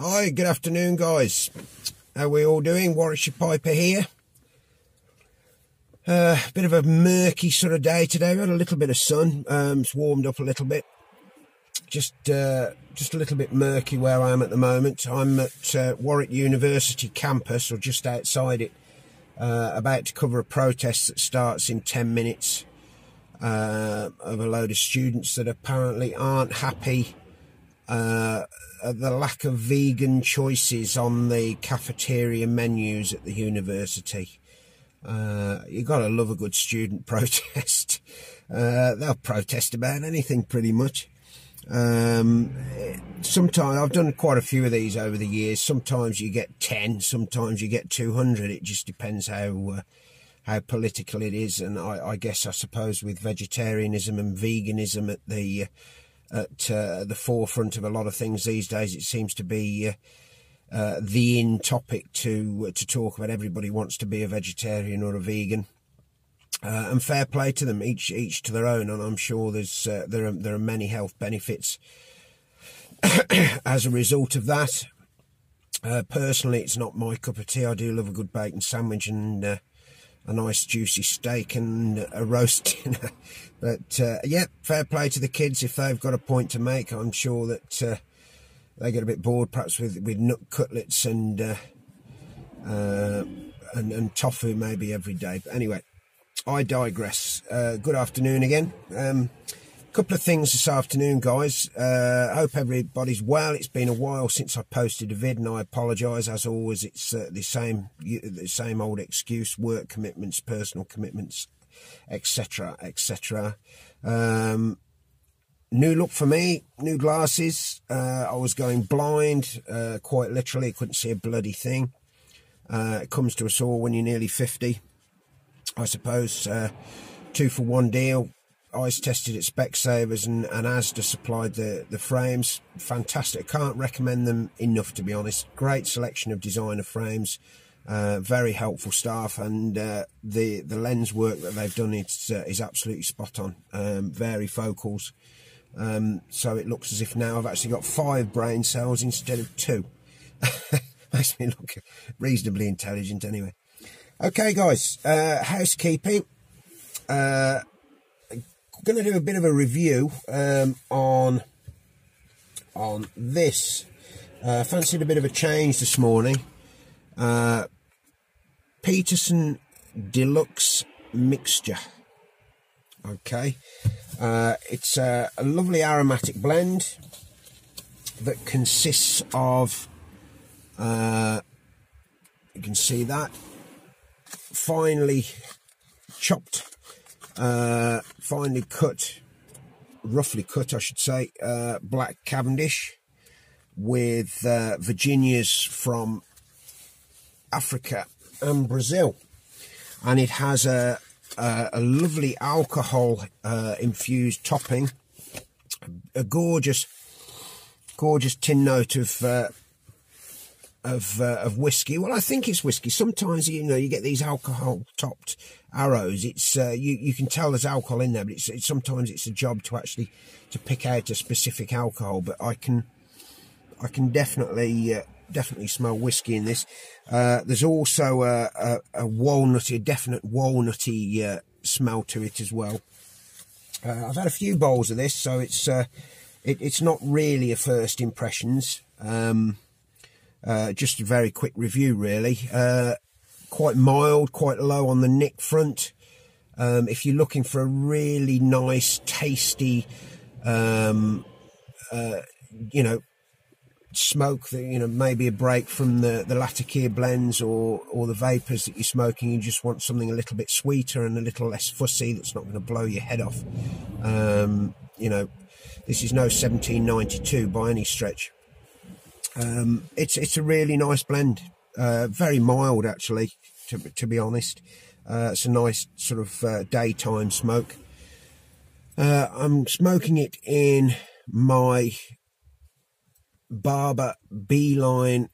Hi, good afternoon, guys. How are we all doing? Warwickshire Piper here. Bit of a murky sort of day today. We had a little bit of sun. It's warmed up a little bit. Just a little bit murky where I am at the moment. I'm at Warwick University campus, or just outside it, about to cover a protest that starts in 10 minutes of a load of students that apparently aren't happy at the lack of vegan choices on the cafeteria menus at the university. You gotta love a good student protest. They'll protest about anything pretty much. Sometimes I've done quite a few of these over the years. Sometimes you get 10, sometimes you get 200. It just depends how political it is. And I suppose with vegetarianism and veganism at the forefront of a lot of things these days, it seems to be the in topic to talk about. Everybody wants to be a vegetarian or a vegan, and fair play to them, each to their own. And I'm sure there are many health benefits as a result of that. Personally, it's not my cup of tea. I do love a good bacon sandwich and a nice juicy steak and a roast dinner. But yeah, fair play to the kids if they've got a point to make. I'm sure that they get a bit bored perhaps with nut cutlets and tofu maybe every day. But anyway, I digress. Good afternoon again. Couple of things this afternoon, guys. Hope everybody's well. It's been a while since I posted a vid, and I apologise. As always, it's the same old excuse: work commitments, personal commitments, etc., etc. New look for me, new glasses. I was going blind, quite literally. Couldn't see a bloody thing. It comes to us all when you're nearly 50, I suppose. 2-for-1 deal. Eyes tested at Specsavers, and Asda supplied the frames. Fantastic. Can't recommend them enough, to be honest. Great selection of designer frames. Very helpful staff, and the lens work that they've done is absolutely spot on. Varifocals. So it looks as if now I've actually got 5 brain cells instead of 2. Makes me look reasonably intelligent anyway. Okay, guys, housekeeping. Going to do a bit of a review on this. Fancied a bit of a change this morning. Peterson De Luxe Mixture. Okay, it's a lovely aromatic blend that consists of, you can see that, finely chopped, finely cut, roughly cut I should say, black Cavendish with Virginias from Africa and Brazil, and it has a lovely alcohol infused topping, a gorgeous tin note of whiskey. Well, I think it's whiskey. Sometimes you get these alcohol topped arrows. It's you can tell there's alcohol in there, but sometimes it's a job to actually pick out a specific alcohol. But I can definitely smell whiskey in this. There's also a definite walnutty smell to it as well. I've had a few bowls of this, so it's not really a first impressions. Just a very quick review, really. Quite mild, quite low on the nick front. If you're looking for a really nice, tasty, smoke that maybe a break from the Latakia blends or the vapors that you're smoking, you just want something a little bit sweeter and a little less fussy, that's not going to blow your head off. This is no 1792 by any stretch. It's a really nice blend, very mild actually, to be honest. It's a nice sort of daytime smoke. I'm smoking it in my Barber Beeline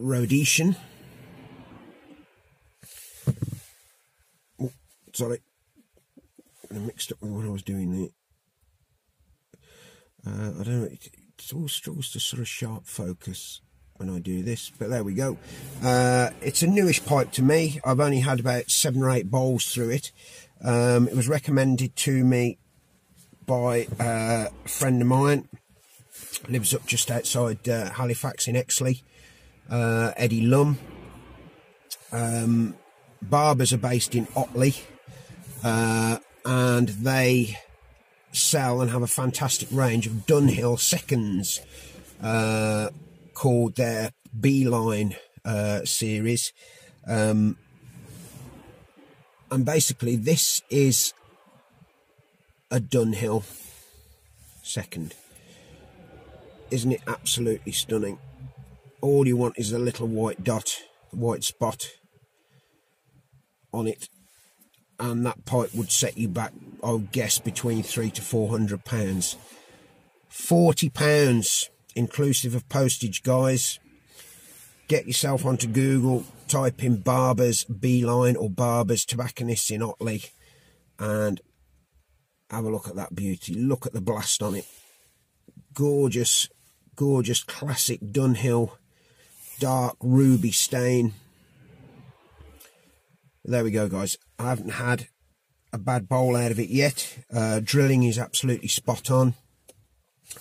Rhodesian. Oh, sorry, I mixed up with what I was doing there. I don't know, it all struggles to sort of sharp focus when I do this, but there we go. It's a newish pipe to me. I've only had about 7 or 8 bowls through it. It was recommended to me by a friend of mine, lives up just outside Halifax in Otley, Eddie Lum. Barbers are based in Otley, and they sell and have a fantastic range of Dunhill seconds, called their Beeline series, and basically this is a Dunhill second. Isn't it absolutely stunning? All you want is a little white dot, white spot on it, and that pipe would set you back, I would guess, between £300 to £400. £40 inclusive of postage, guys. Get yourself onto Google, type in Barbers Beeline or Barbers Tobacconists in Otley, and have a look at that beauty. Look at the blast on it. Gorgeous, gorgeous classic Dunhill dark ruby stain. There we go, guys. I haven't had a bad bowl out of it yet. Drilling is absolutely spot on.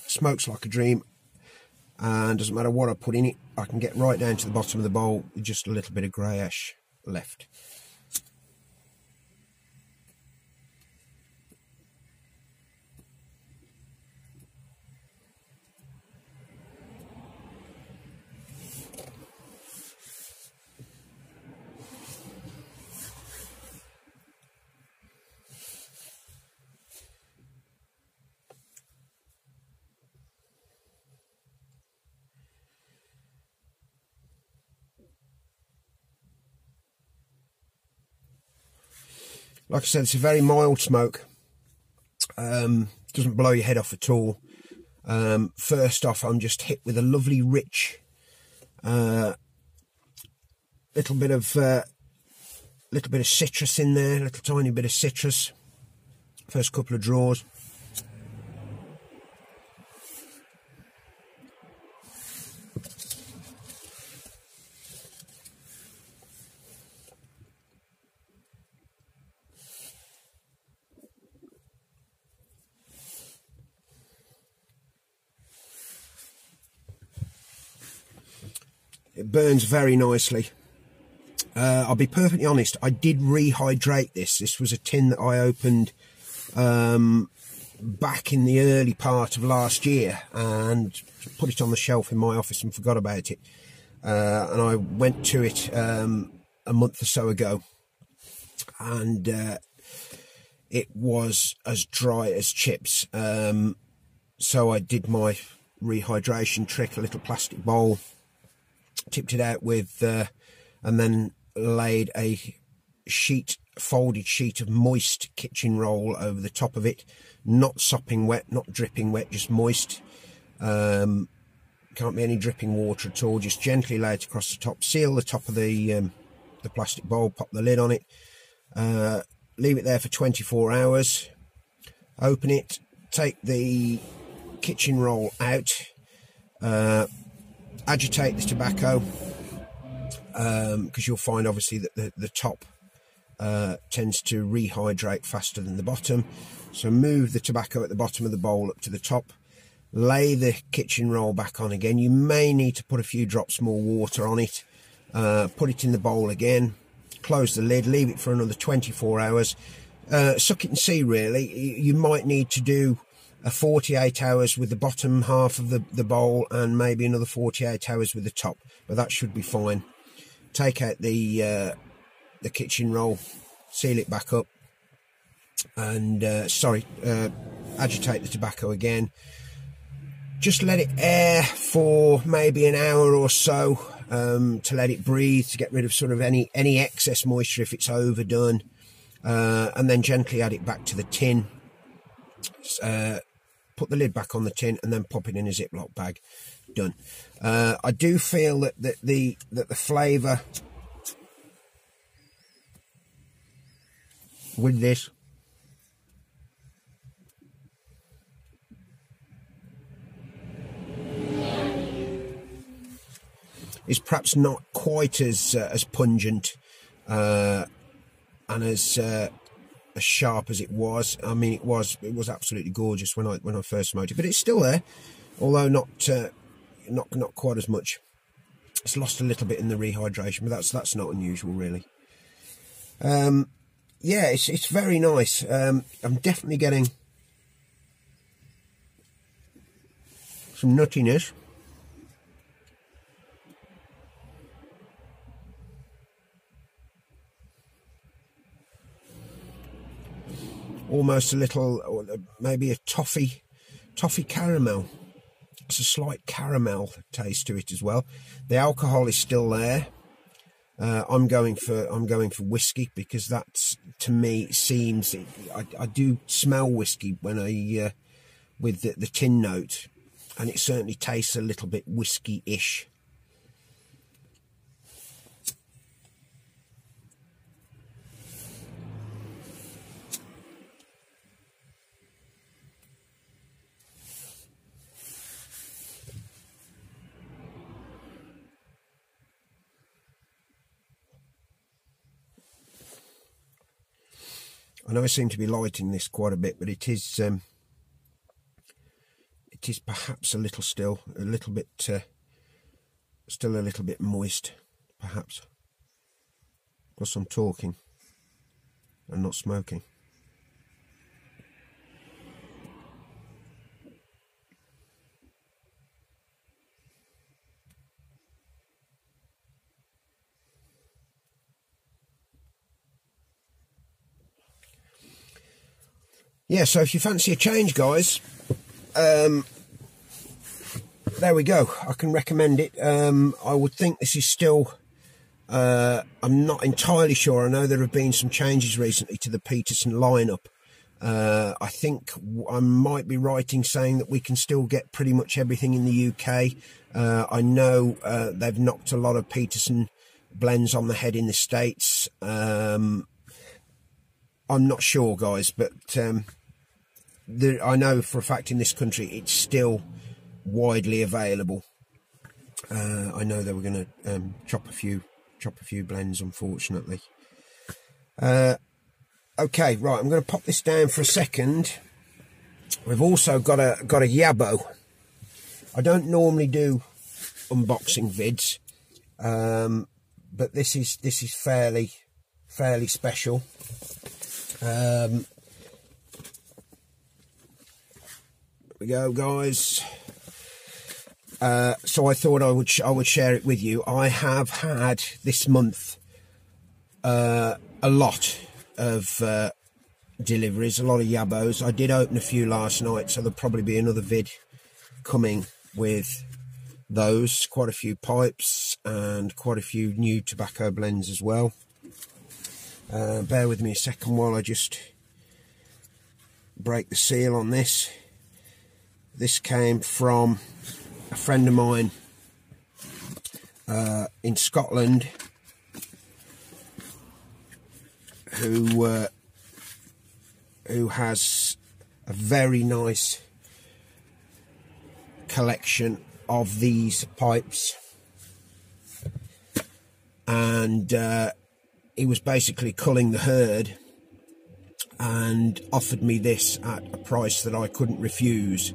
Smokes like a dream, and doesn't matter what I put in it, I can get right down to the bottom of the bowl with just a little bit of grey ash left. Like I said, it's a very mild smoke. Doesn't blow your head off at all. First off, I'm just hit with a lovely rich little bit of citrus in there, little tiny bit of citrus. First couple of draws. It burns very nicely. I'll be perfectly honest, I did rehydrate this. This was a tin that I opened back in the early part of last year and put it on the shelf in my office and forgot about it. And I went to it a month or so ago, and it was as dry as chips. So I did my rehydration trick, a little plastic bowl, tipped it out with and then laid a folded sheet of moist kitchen roll over the top of it, not sopping wet, not dripping wet, just moist. Can't be any dripping water at all. Just gently lay it across the top, seal the top of the plastic bowl, pop the lid on it, leave it there for 24 hours, open it, take the kitchen roll out, agitate the tobacco, because you'll find obviously that the top tends to rehydrate faster than the bottom. So move the tobacco at the bottom of the bowl up to the top, lay the kitchen roll back on again. You may need to put a few drops more water on it, put it in the bowl again, close the lid, leave it for another 24 hours. Suck it and see, really. You might need to do a 48 hours with the bottom half of the bowl and maybe another 48 hours with the top, but that should be fine. Take out the kitchen roll, seal it back up, and agitate the tobacco again. Just let it air for maybe an hour or so, to let it breathe, to get rid of sort of any excess moisture if it's overdone, and then gently add it back to the tin. Put the lid back on the tin and then pop it in a Ziploc bag. Done. I do feel that the flavour with this is perhaps not quite as pungent and as sharp as it was. I mean, it was absolutely gorgeous when I first smoked it, but it's still there, although not quite as much. It's lost a little bit in the rehydration, but that's not unusual, really. Yeah, it's very nice. I'm definitely getting some nuttiness. Almost a little, or maybe a toffee caramel. It's a slight caramel taste to it as well. The alcohol is still there. I'm going for whiskey, because that's, to me, seems, I do smell whiskey when I with the tin note, and it certainly tastes a little bit whiskey-ish. I know I seem to be lighting this quite a bit, but it is perhaps a little still a little bit moist, perhaps, because I'm talking and not smoking. Yeah, so if you fancy a change, guys, there we go. I can recommend it. I would think this is still, I'm not entirely sure. I know there have been some changes recently to the Peterson lineup. I think I might be right in saying that we can still get pretty much everything in the UK. I know they've knocked a lot of Peterson blends on the head in the States. I'm not sure, guys, but I know for a fact in this country it's still widely available. I know they were going to chop a few blends, unfortunately. Okay, right, I'm going to pop this down for a second. We've also got a YABO. I don't normally do unboxing vids, but this is fairly special. There we go, guys. So I thought I would share it with you. I have had this month a lot of deliveries, a lot of YABOs. I did open a few last night, so there'll probably be another vid coming with those. Quite a few pipes and quite a few new tobacco blends as well. Bear with me a second while I just break the seal on this. This came from a friend of mine in Scotland who has a very nice collection of these pipes, and he was basically culling the herd and offered me this at a price that I couldn't refuse.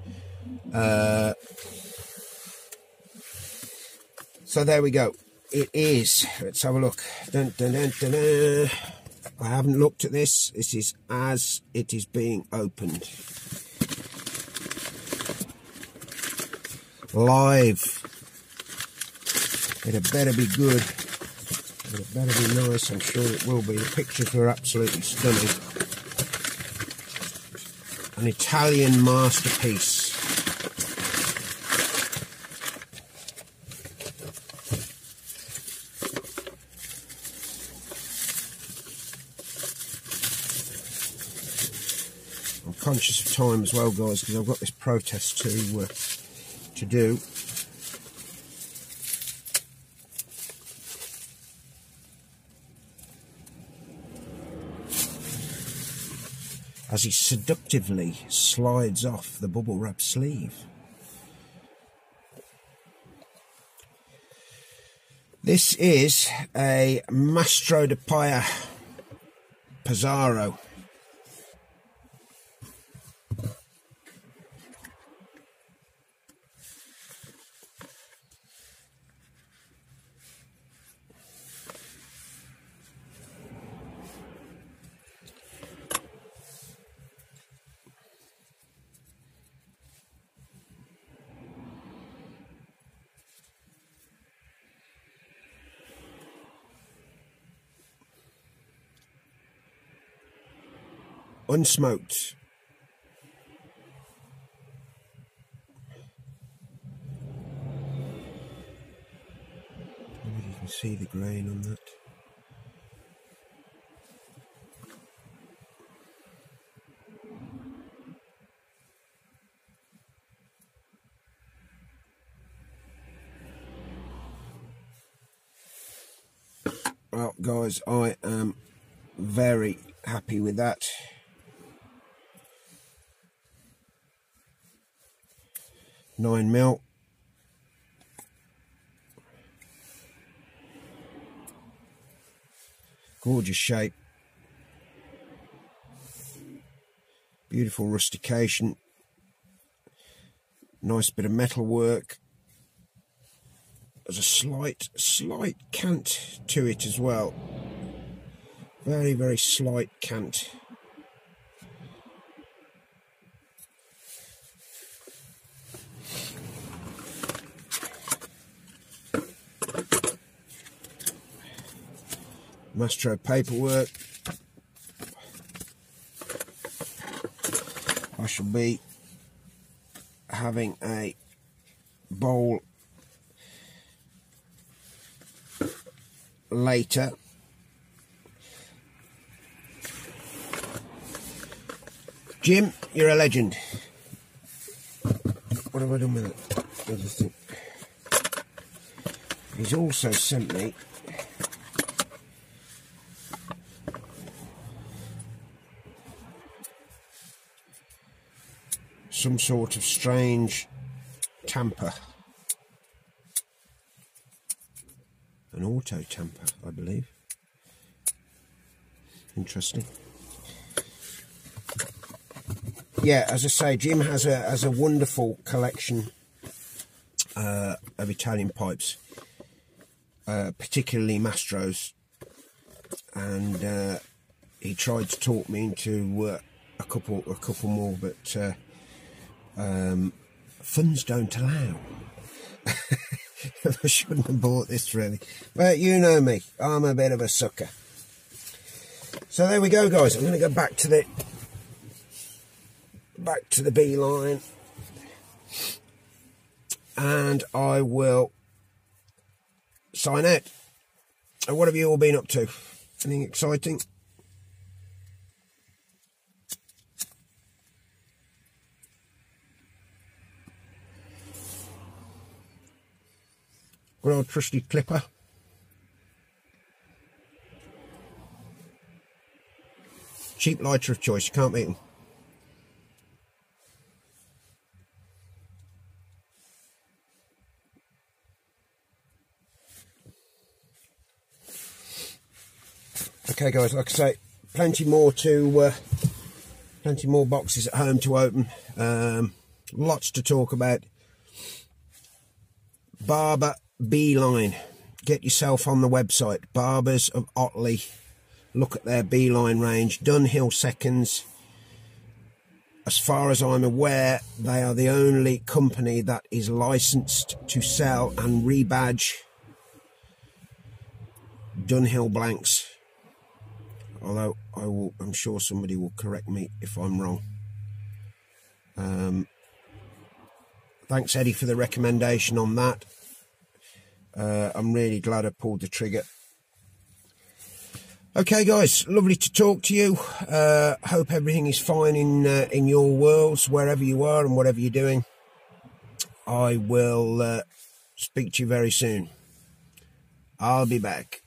So there we go. It is. Let's have a look. Dun, dun, dun, dun, dun. I haven't looked at this. This is as it is being opened. Live. It better be good. It better be nice. I'm sure it will be. The pictures are absolutely stunning. An Italian masterpiece. I'm conscious of time as well, guys, because I've got this protest to do. As he seductively slides off the bubble wrap sleeve. This is a Mastro de Paya Pizarro. Unsmoked. Maybe you can see the grain on that. Well, guys, I am very happy with that. $9 mil. Gorgeous shape. Beautiful rustication. Nice bit of metal work. There's a slight cant to it as well. Very, very slight cant. Mastro paperwork. I shall be having a bowl later. Jim, you're a legend. What have I done with it? He's also sent me some sort of strange tamper. An auto tamper, I believe. Interesting. Yeah, as I say, Jim has a wonderful collection of Italian pipes, particularly Mastros, and he tried to talk me into a couple more, but funds don't allow. I shouldn't have bought this really, but you know me, I'm a bit of a sucker. So there we go, guys. I'm going to go back to the beeline, and I will sign out. And what have you all been up to? Anything exciting? Good old trusty clipper. Cheap lighter of choice, you can't beat them. Okay, guys, like I say, plenty more boxes at home to open. Lots to talk about. Barber beeline. Get yourself on the website, Barbers of Otley. Look at their beeline range. Dunhill seconds. As far as I'm aware, they are the only company that is licensed to sell and rebadge Dunhill blanks. Although I'm sure somebody will correct me if I'm wrong. Thanks, Eddie, for the recommendation on that. I'm really glad I pulled the trigger. Okay, guys, lovely to talk to you. Hope everything is fine in your worlds, wherever you are and whatever you're doing. I will speak to you very soon. I'll be back.